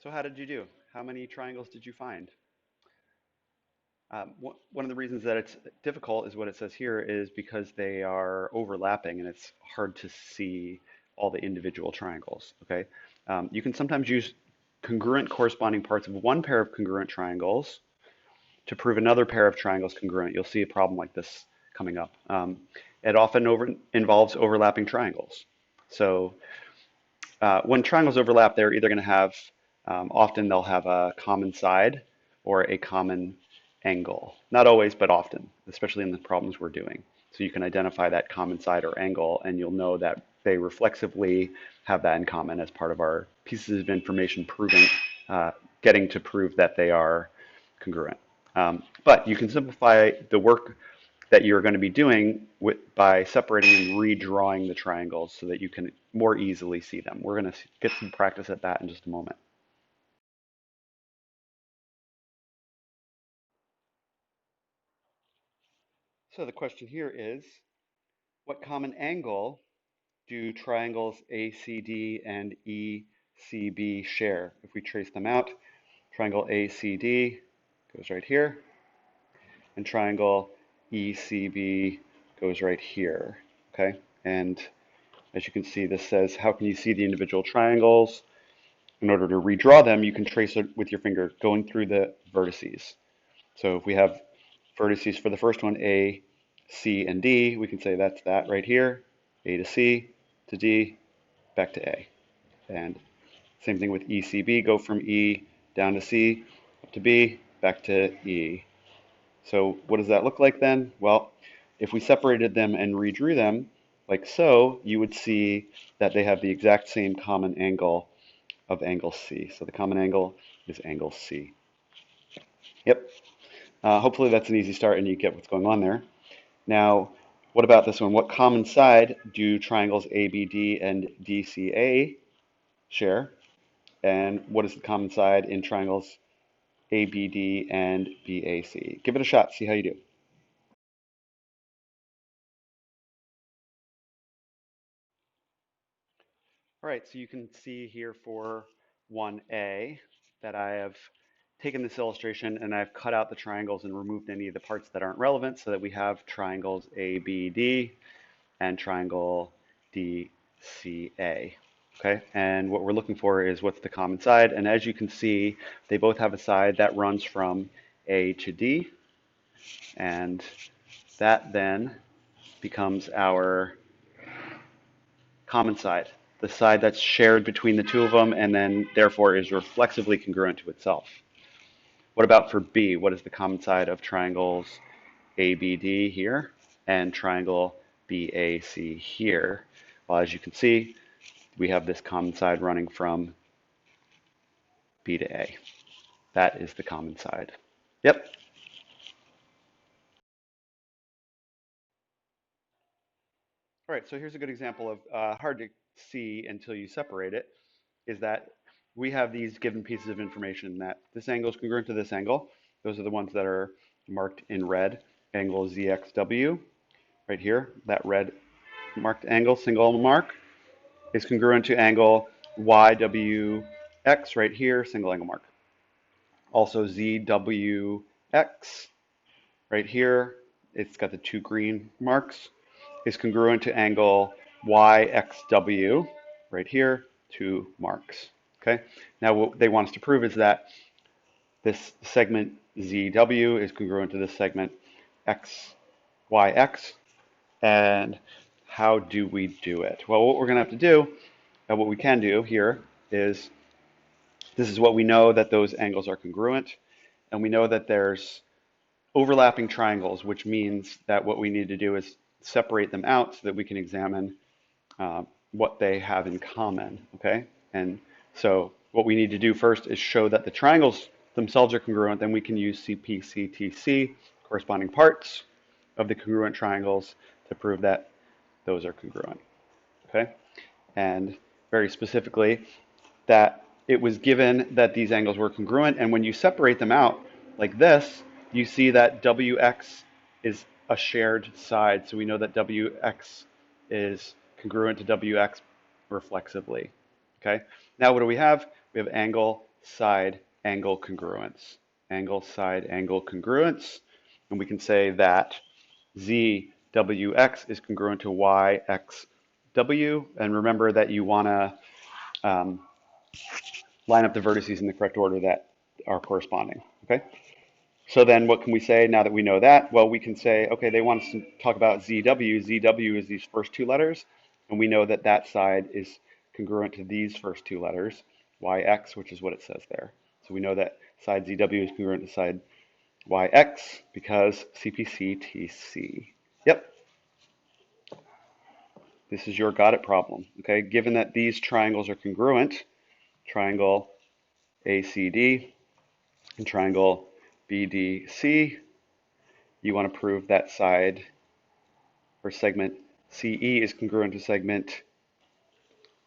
So how did you do? How many triangles did you find? One of the reasons that it's difficult is what it says here is because they are overlapping and it's hard to see all the individual triangles, okay? You can sometimes use congruent corresponding parts of one pair of congruent triangles to prove another pair of triangles congruent. You'll see a problem like this coming up. It often involves overlapping triangles. So when triangles overlap, they're either going to have, often they'll have a common side or a common angle. Not always, but often, especially in the problems we're doing. So you can identify that common side or angle, and you'll know that they reflexively have that in common as part of our pieces of information proving, getting to prove that they are congruent. But you can simplify the work that you're going to be doing by separating and redrawing the triangles so that you can more easily see them. We're going to get some practice at that in just a moment. So the question here is, what common angle do triangles ACD and ECB share? If we trace them out, triangle ACD goes right here, and triangle ECB goes right here, okay? And as you can see, this says, how can you see the individual triangles? In order to redraw them, you can trace it with your finger going through the vertices. So if we have vertices for the first one, A, C, and D, we can say that's that right here, A to C to D, back to A. And same thing with ECB, go from E down to C, up to B, back to E. So what does that look like then? Well, if we separated them and redrew them, like so, you would see that they have the exact same common angle of angle C. So the common angle is angle C. Yep. Hopefully that's an easy start and you get what's going on there. Now, what about this one? What common side do triangles ABD and DCA share? And what is the common side in triangles ABD and BAC? Give it a shot, see how you do. All right, so you can see here for 1A that I have taken this illustration and I've cut out the triangles and removed any of the parts that aren't relevant so that we have triangles ABD and triangle DCA. Okay, and what we're looking for is what's the common side. And as you can see, they both have a side that runs from A to D. And that then becomes our common side, the side that's shared between the two of them and then therefore is reflexively congruent to itself. What about for B? What is the common side of triangles ABD here and triangle BAC here? Well, as you can see, we have this common side running from B to A. That is the common side. Yep. All right, so here's a good example of hard to see until you separate it, is that we have these given pieces of information that this angle is congruent to this angle. Those are the ones that are marked in red. Angle ZXW, right here, that red marked angle, single mark, is congruent to angle YWX right here, single angle mark. Also ZWX right here, it's got the two green marks, is congruent to angle YXW right here, two marks. Okay. Now what they want us to prove is that this segment ZW is congruent to this segment XYX. And how do we do it? Well, what we're going to have to do, and what we can do here is, this is what we know, that those angles are congruent, and we know that there's overlapping triangles, which means that what we need to do is separate them out so that we can examine what they have in common, okay? And so what we need to do first is show that the triangles themselves are congruent, then we can use CP, corresponding parts of the congruent triangles, to prove that those are congruent, okay? And very specifically, that it was given that these angles were congruent, and when you separate them out like this, you see that WX is a shared side, so we know that WX is congruent to WX reflexively, okay? Now what do we have? We have angle side angle congruence. Angle side angle congruence. And we can say that ZWX is congruent to YXW. And remember that you want to line up the vertices in the correct order that are corresponding. Okay. So then what can we say now that we know that? Well, we can say, okay, they want us to talk about ZW. ZW is these first two letters, and we know that that side is congruent to these first two letters, YX, which is what it says there. So we know that side ZW is congruent to side YX because CPC-TC. Yep, this is your got it problem. Okay, given that these triangles are congruent, triangle ACD and triangle BDC, you want to prove that side or segment CE is congruent to segment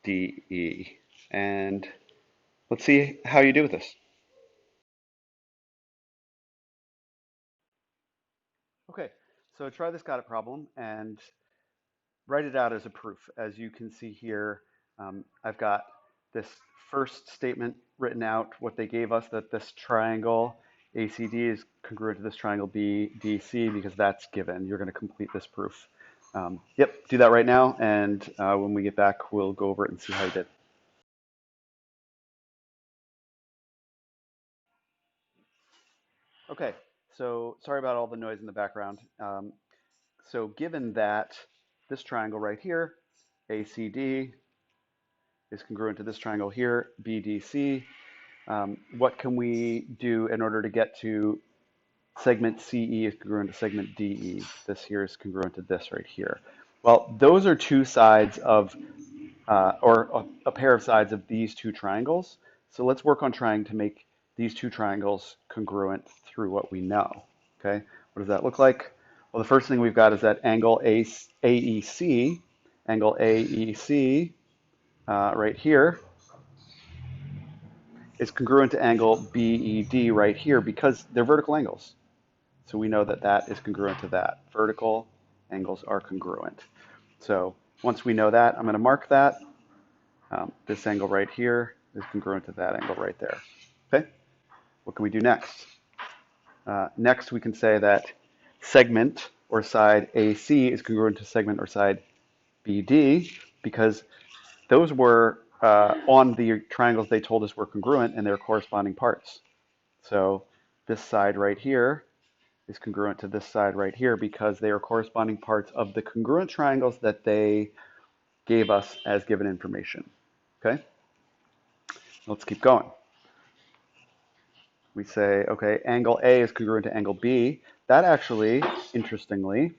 DE. And let's see how you do with this. Okay, so try this got it problem and write it out as a proof. As you can see here, I've got this first statement written out, what they gave us, that this triangle ACD is congruent to this triangle BDC because that's given. You're going to complete this proof. Yep, do that right now, and when we get back, we'll go over it and see how you did. Okay, so sorry about all the noise in the background. So given that this triangle right here, ACD, is congruent to this triangle here, BDC, what can we do in order to get to segment CE is congruent to segment DE? This here is congruent to this right here. Well, those are two sides of, or a pair of sides of these two triangles. So let's work on trying to make these two triangles congruent through what we know. Okay, what does that look like? Well, the first thing we've got is that angle AEC, angle AEC right here is congruent to angle BED right here because they're vertical angles. So we know that that is congruent to that. Vertical angles are congruent. So once we know that, I'm going to mark that. This angle right here is congruent to that angle right there. Okay, what can we do next? Next, we can say that segment or side AC is congruent to segment or side BD because those were on the triangles they told us were congruent and their corresponding parts. So this side right here is congruent to this side right here because they are corresponding parts of the congruent triangles that they gave us as given information. Okay, let's keep going. We say, okay, angle A is congruent to angle B. That actually, interestingly,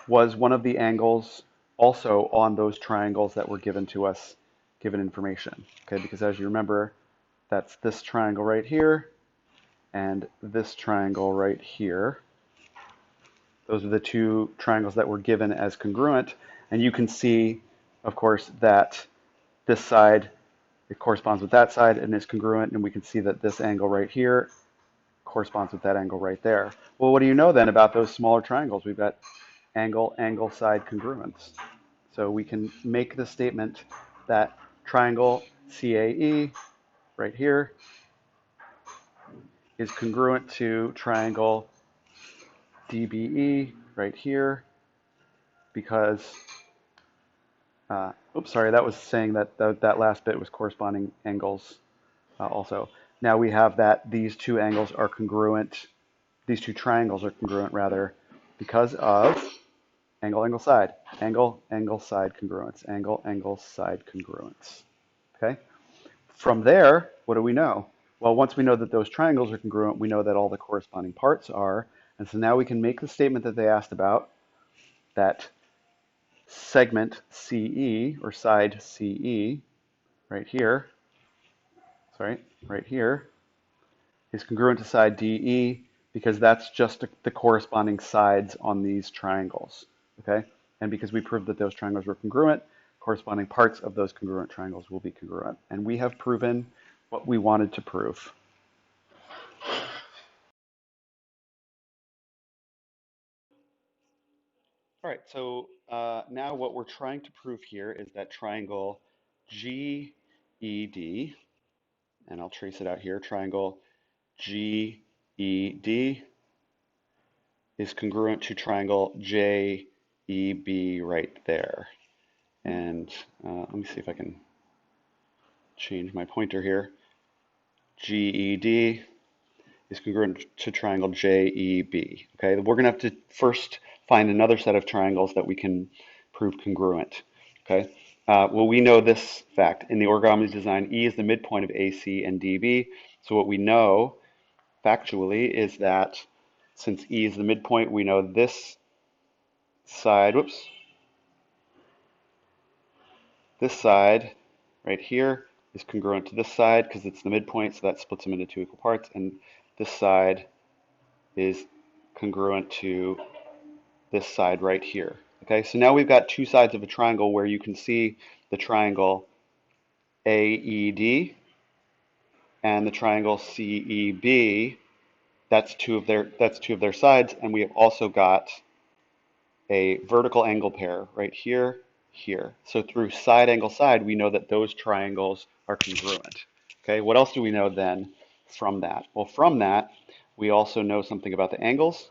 was one of the angles also on those triangles that were given to us, given information. Okay, because as you remember, that's this triangle right here and this triangle right here. Those are the two triangles that were given as congruent. And you can see, of course, that this side, it corresponds with that side and is congruent. And we can see that this angle right here corresponds with that angle right there. Well, what do you know then about those smaller triangles? We've got angle, angle, side congruence. So we can make the statement that triangle CAE right here is congruent to triangle DBE right here because, oops, sorry, that was saying that that last bit was corresponding angles also. Now we have that these two angles are congruent, these two triangles are congruent rather, because of angle, angle, side, angle, angle, side congruence, angle, angle, side congruence. Okay? From there, what do we know? Well, once we know that those triangles are congruent, we know that all the corresponding parts are. And so now we can make the statement that they asked about, that segment CE, or side CE, right here, sorry, right here, is congruent to side DE because that's just the corresponding sides on these triangles, okay? And because we proved that those triangles were congruent, corresponding parts of those congruent triangles will be congruent. And we have proven what we wanted to prove. All right, so now what we're trying to prove here is that triangle GED and I'll trace it out here. Triangle GED is congruent to triangle JEB right there. And let me see if I can change my pointer here. GED is congruent to triangle JEB. Okay, we're going to have to first find another set of triangles that we can prove congruent. Okay, well, we know this fact. In the origami design, E is the midpoint of AC and DB. So what we know factually is that since E is the midpoint, we know this side, this side right here is congruent to this side because it's the midpoint, so that splits them into two equal parts. And this side is congruent to this side right here. Okay, so now we've got two sides of a triangle where you can see the triangle AED and the triangle CEB. That's two of their sides, and we have also got a vertical angle pair right here, here. So through side angle side, we know that those triangles are congruent. Okay, what else do we know then from that? Well, from that, we also know something about the angles.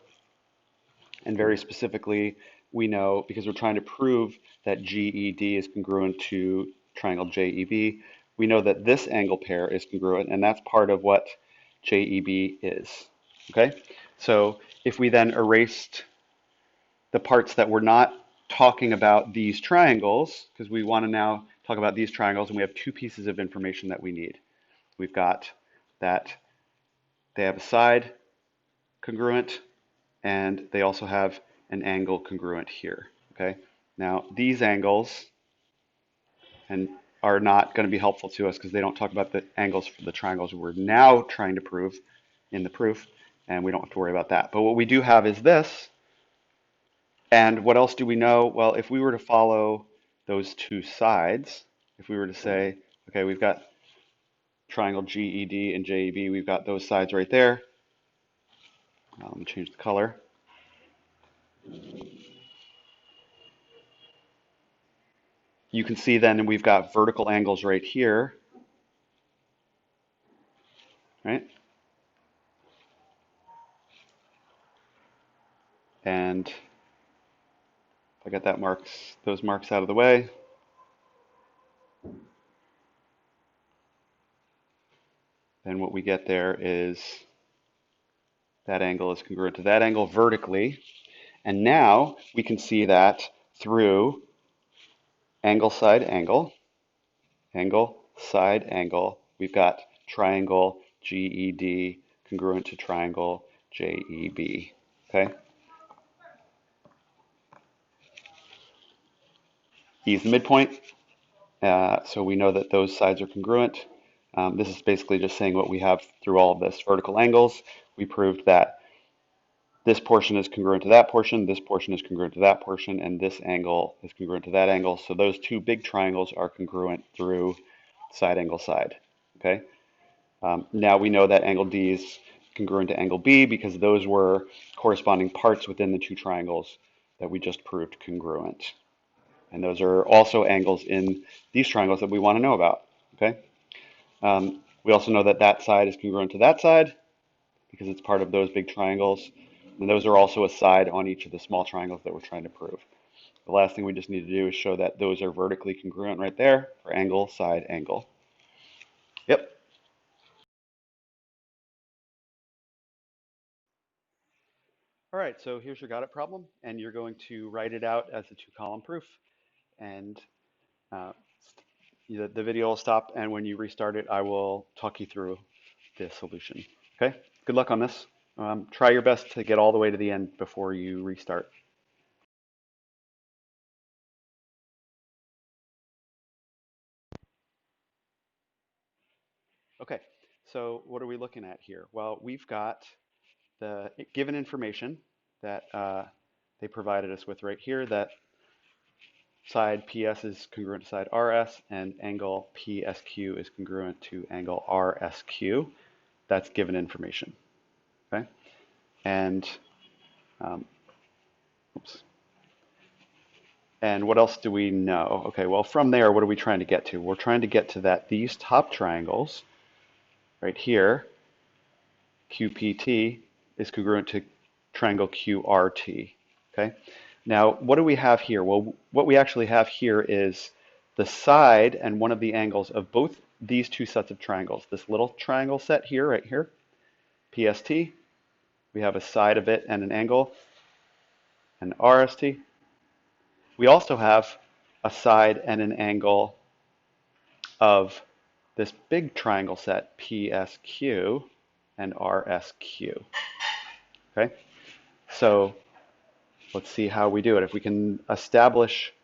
And very specifically, we know, because we're trying to prove that GED is congruent to triangle JEB, we know that this angle pair is congruent, and that's part of what JEB is. Okay, so if we then erased the parts that we're not talking about these triangles, because we want to now talk about these triangles, and we have two pieces of information that we need. We've got that they have a side congruent, and they also have an angle congruent here. Okay, now these angles are not going to be helpful to us because they don't talk about the angles for the triangles we're now trying to prove in the proof, and we don't have to worry about that. But what we do have is this. And what else do we know? Well, if we were to follow those two sides, if we were to say, okay, we've got triangle GED and JEB, we've got those sides right there. Let me change the color. You can see then we've got vertical angles right here, right? And if I get those marks out of the way, then what we get there is that angle is congruent to that angle vertically. And now we can see that through angle, side, angle, angle, side, angle, we've got triangle GED congruent to triangle JEB. Okay? E is the midpoint, so we know that those sides are congruent. This is basically just saying what we have through all of this. Vertical angles, we proved that this portion is congruent to that portion, this portion is congruent to that portion, and this angle is congruent to that angle. So those two big triangles are congruent through side angle side. Okay. Now we know that angle D is congruent to angle B because those were corresponding parts within the two triangles that we just proved congruent. And those are also angles in these triangles that we want to know about. Okay. We also know that that side is congruent to that side because it's part of those big triangles. And those are also a side on each of the small triangles that we're trying to prove. The last thing we just need to do is show that those are vertically congruent right there for angle, side, angle. Yep. All right, so here's your got it problem, and you're going to write it out as a two-column proof. And uh, the video will stop, and when you restart it, I will talk you through the solution. Okay, good luck on this. Try your best to get all the way to the end before you restart. Okay, so what are we looking at here? Well, we've got the given information that they provided us with right here, that side PS is congruent to side RS, and angle PSQ is congruent to angle RSQ. That's given information. Okay, and oops. And what else do we know? Okay, well, from there, what are we trying to get to? We're trying to get to that these top triangles right here, QPT, is congruent to triangle QRT. Okay. Now, what do we have here? Well, what we actually have here is the side and one of the angles of both these two sets of triangles. This little triangle set here, right here, PST, we have a side of it and an angle, and RST. We also have a side and an angle of this big triangle set, PSQ and RSQ. Okay, so let's see how we do it. If we can establish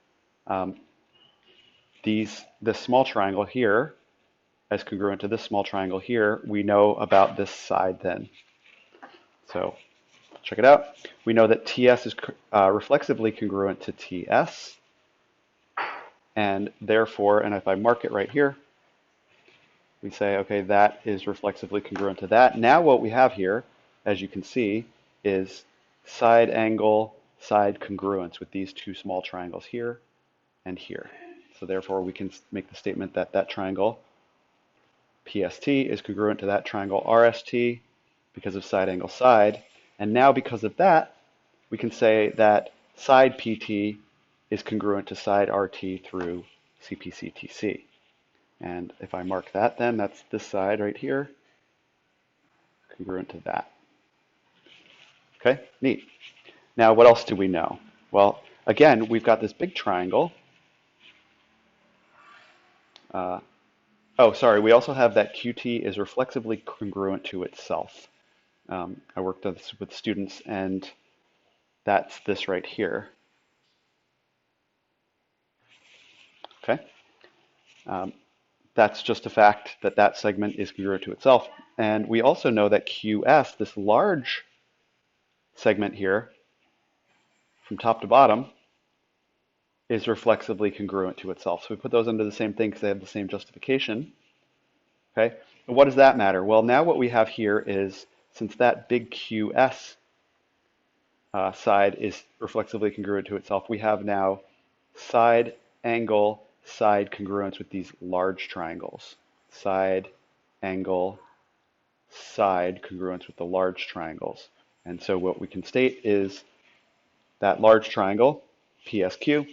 this small triangle here as congruent to this small triangle here, we know about this side then. So check it out. We know that TS is reflexively congruent to TS, and therefore, and if I mark it right here, we say, okay, that is reflexively congruent to that. Now what we have here, as you can see, is side angle, side congruence with these two small triangles here and here. So therefore, we can make the statement that that triangle, PST, is congruent to that triangle, RST, because of side angle side. And now because of that, we can say that side PT is congruent to side RT through CPCTC. And if I mark that, then that's this side right here, congruent to that. Okay, neat. Now, what else do we know? Well, again, we've got this big triangle. Oh, sorry, we also have that QT is reflexively congruent to itself. I worked with students, and that's this right here. Okay. That's just a fact that that segment is congruent to itself. And we also know that QS, this large segment here, from top to bottom, is reflexively congruent to itself. So we put those under the same thing because they have the same justification. Okay, and what does that matter? Well, now what we have here is, since that big QS side is reflexively congruent to itself, we have now side angle, side congruence with these large triangles. Side angle, side congruence with the large triangles. And so what we can state is that large triangle, PSQ,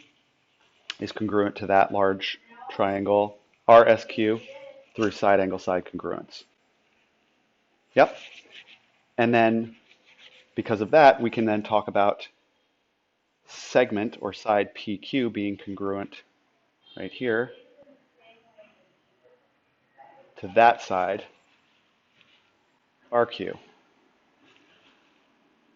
is congruent to that large triangle, RSQ, through side angle side congruence. Yep. And then because of that, we can then talk about segment or side PQ being congruent right here to that side RQ.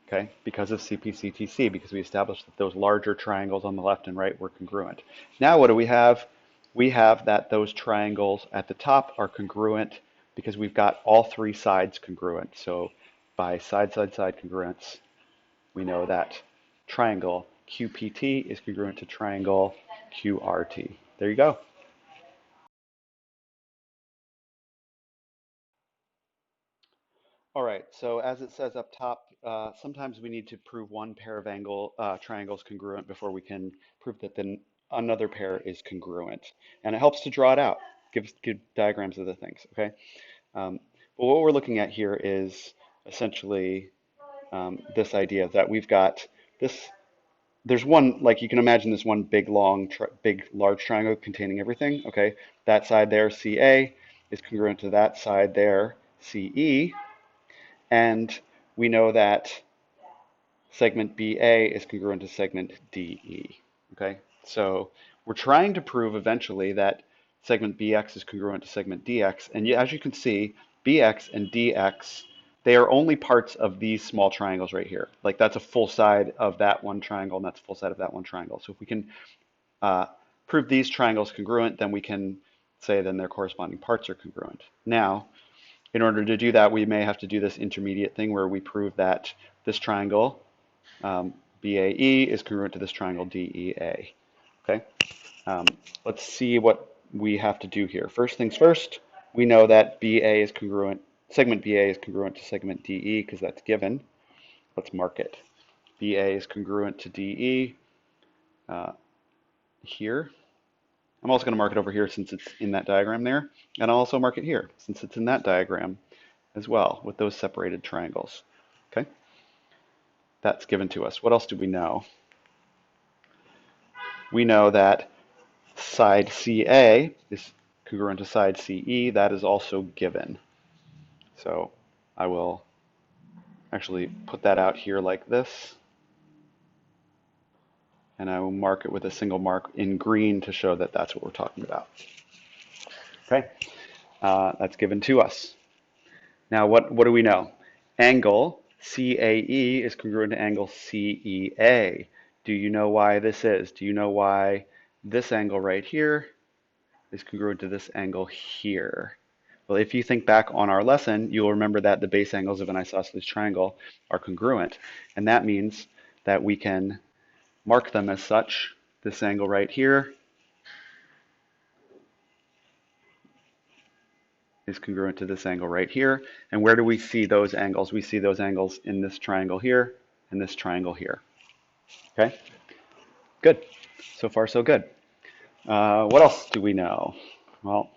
Okay, because of CPCTC, because we established that those larger triangles on the left and right were congruent. Now what do we have? We have that those triangles at the top are congruent because we've got all three sides congruent. So by side-side-side congruence, we know that triangle QPT is congruent to triangle QRT. There you go. All right, so as it says up top, sometimes we need to prove one pair of triangles congruent before we can prove that then another pair is congruent. And it helps to draw it out, give diagrams of the things, okay? But what we're looking at here is essentially this idea that we've got this, there's one, like you can imagine this one big, large triangle containing everything, okay? That side there, CA, is congruent to that side there, CE. And we know that segment BA is congruent to segment DE. Okay, so we're trying to prove eventually that segment BX is congruent to segment DX. And as you can see, BX and DX, they are only parts of these small triangles right here. Like that's a full side of that one triangle, and that's a full side of that one triangle. So if we can prove these triangles congruent, then we can say then their corresponding parts are congruent. Now, in order to do that, we may have to do this intermediate thing where we prove that this triangle, BAE, is congruent to this triangle, DEA. Okay, let's see what we have to do here. First things first, we know that BA is congruent, segment BA is congruent to segment DE because that's given. Let's mark it. BA is congruent to DE here. I'm also going to mark it over here since it's in that diagram there, and I'll also mark it here since it's in that diagram. as well with those separated triangles. Okay, that's given to us. What else do we know? We know that side CA is congruent to side CE. That is also given. So I will actually put that out here like this, and I will mark it with a single mark in green to show that that's what we're talking about. Okay, that's given to us. Now, what do we know? Angle CAE is congruent to angle CEA. Do you know why this is? Do you know why this angle right here is congruent to this angle here? Well, if you think back on our lesson, you'll remember that the base angles of an isosceles triangle are congruent, and that means that we can mark them as such. This angle right here is congruent to this angle right here. And where do we see those angles? We see those angles in this triangle here and this triangle here. Okay, good. So far, so good. What else do we know? Well,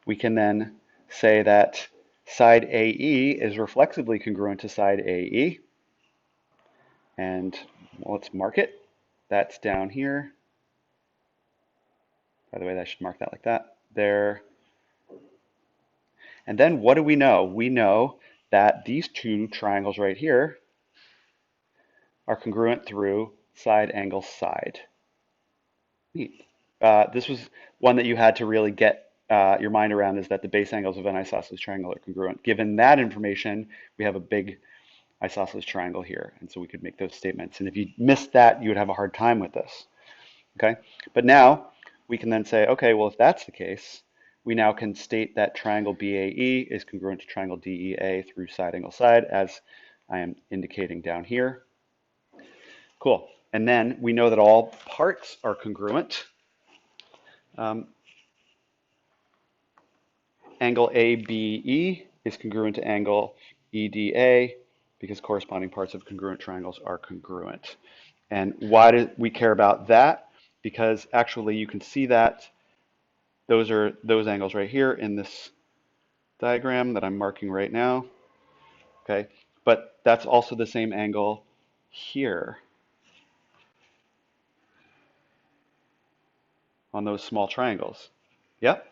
we can then say that side AE is reflexively congruent to side AE. And well, let's mark it. That's down here. By the way, I should mark that like that. There. And then what do we know? We know that these two triangles right here are congruent through side angle side. Neat. This was one that you had to really get your mind around, is that the base angles of an isosceles triangle are congruent. Given that information, we have a big isosceles triangle here, and so we could make those statements. And if you missed that, you would have a hard time with this. Okay, but now we can then say, okay, well, if that's the case, we now can state that triangle BAE is congruent to triangle DEA through side angle side, as I am indicating down here. Cool. And then we know that all parts are congruent. Angle ABE is congruent to angle EDA because corresponding parts of congruent triangles are congruent. And why do we care about that? Because actually you can see that those are those angles right here in this diagram that I'm marking right now. Okay, but that's also the same angle here on those small triangles. Yep.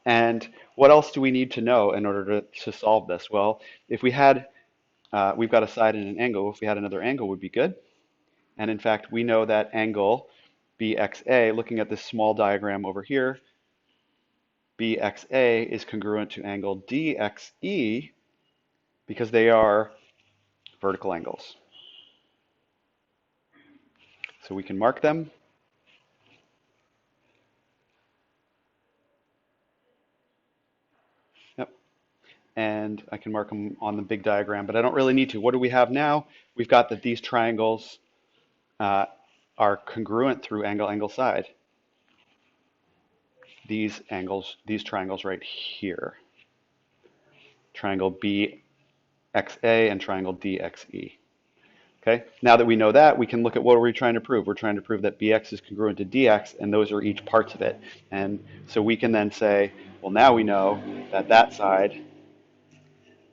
And what else do we need to know in order to solve this? Well, if we had, we've got a side and an angle. If we had another angle would be good. And in fact, we know that angle BXA, looking at this small diagram over here, BXA is congruent to angle DXE because they are vertical angles. So we can mark them. Yep. And I can mark them on the big diagram, but I don't really need to. What do we have now? We've got that these triangles are congruent through angle side. These angles, these triangles right here. Triangle BXA and triangle DXE. Okay, now that we know that, we can look at what are we trying to prove. We're trying to prove that BX is congruent to DX, and those are each parts of it. And so we can then say, well, now we know that that side,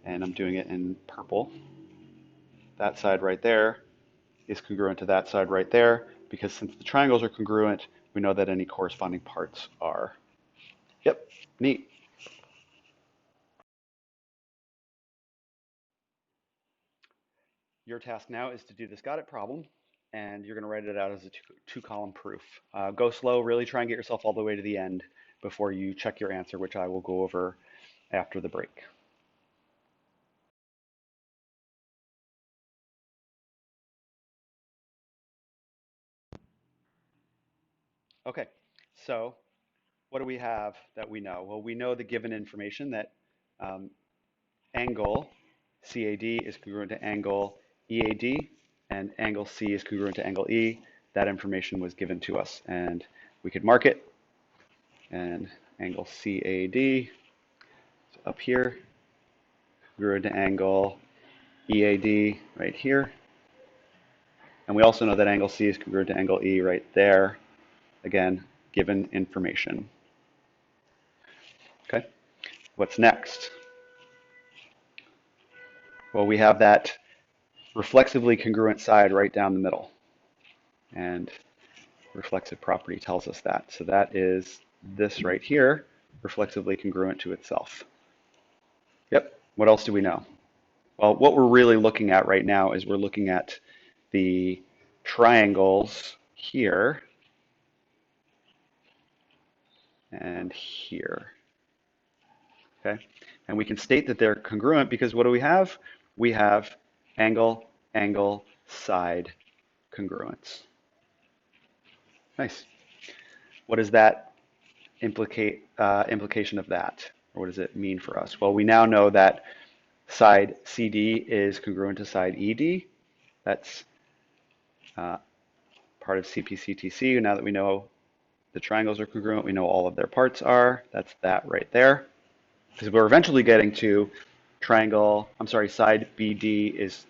and I'm doing it in purple, that side right there is congruent to that side right there, because since the triangles are congruent, we know that any corresponding parts are. Yep, neat. Your task now is to do this got it problem, and you're going to write it out as a two-column proof. Go slow, really try and get yourself all the way to the end before you check your answer, which I will go over after the break. Okay, so what do we have that we know? Well, we know the given information that angle CAD is congruent to angle EAD, and angle C is congruent to angle E. That information was given to us, and we could mark it. And angle CAD is up here, congruent to angle EAD right here. And we also know that angle C is congruent to angle E right there. Again, given information. Okay, what's next? Well, we have that reflexively congruent side right down the middle. And reflexive property tells us that. So that is this right here, reflexively congruent to itself. Yep. What else do we know? Well, what we're really looking at right now is we're looking at the triangles here and here. Okay. And we can state that they're congruent because what do we have? We have angle, angle, side congruence. Nice. What does that implication of that? Or what does it mean for us? Well, we now know that side CD is congruent to side ED. That's part of CPCTC. Now that we know the triangles are congruent, we know all of their parts are. That's that right there. Because we're eventually getting to side BD is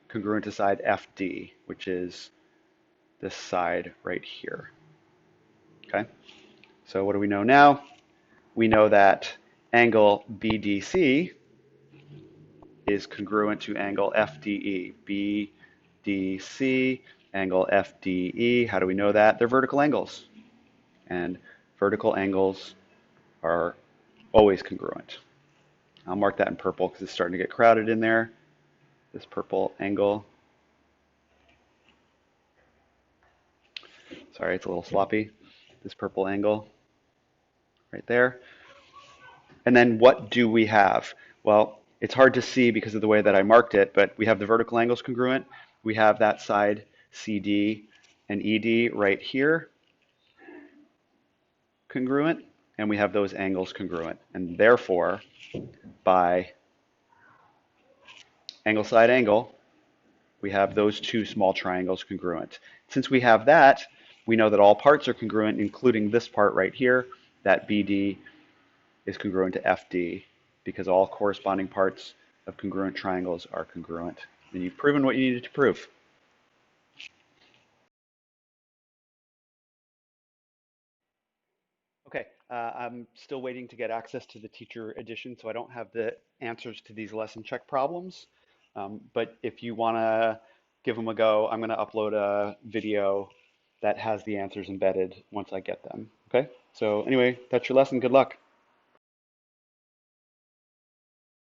congruent to side FD, which is this side right here. Okay, so what do we know now? We know that angle BDC is congruent to angle FDE. BDC, angle FDE. How do we know that? They're vertical angles. And vertical angles are always congruent. I'll mark that in purple because it's starting to get crowded in there. This purple angle. Sorry, it's a little sloppy. This purple angle right there. And then what do we have? Well, it's hard to see because of the way that I marked it, but we have the vertical angles congruent. We have that side CD and ED right here congruent, and we have those angles congruent. And therefore, by angle side angle, we have those two small triangles congruent. Since we have that, we know that all parts are congruent, including this part right here, that BD is congruent to FD, because all corresponding parts of congruent triangles are congruent. And you've proven what you needed to prove. Okay, I'm still waiting to get access to the teacher edition, so I don't have the answers to these lesson check problems. But if you want to give them a go, I'm going to upload a video that has the answers embedded once I get them. Okay, so anyway, that's your lesson. Good luck.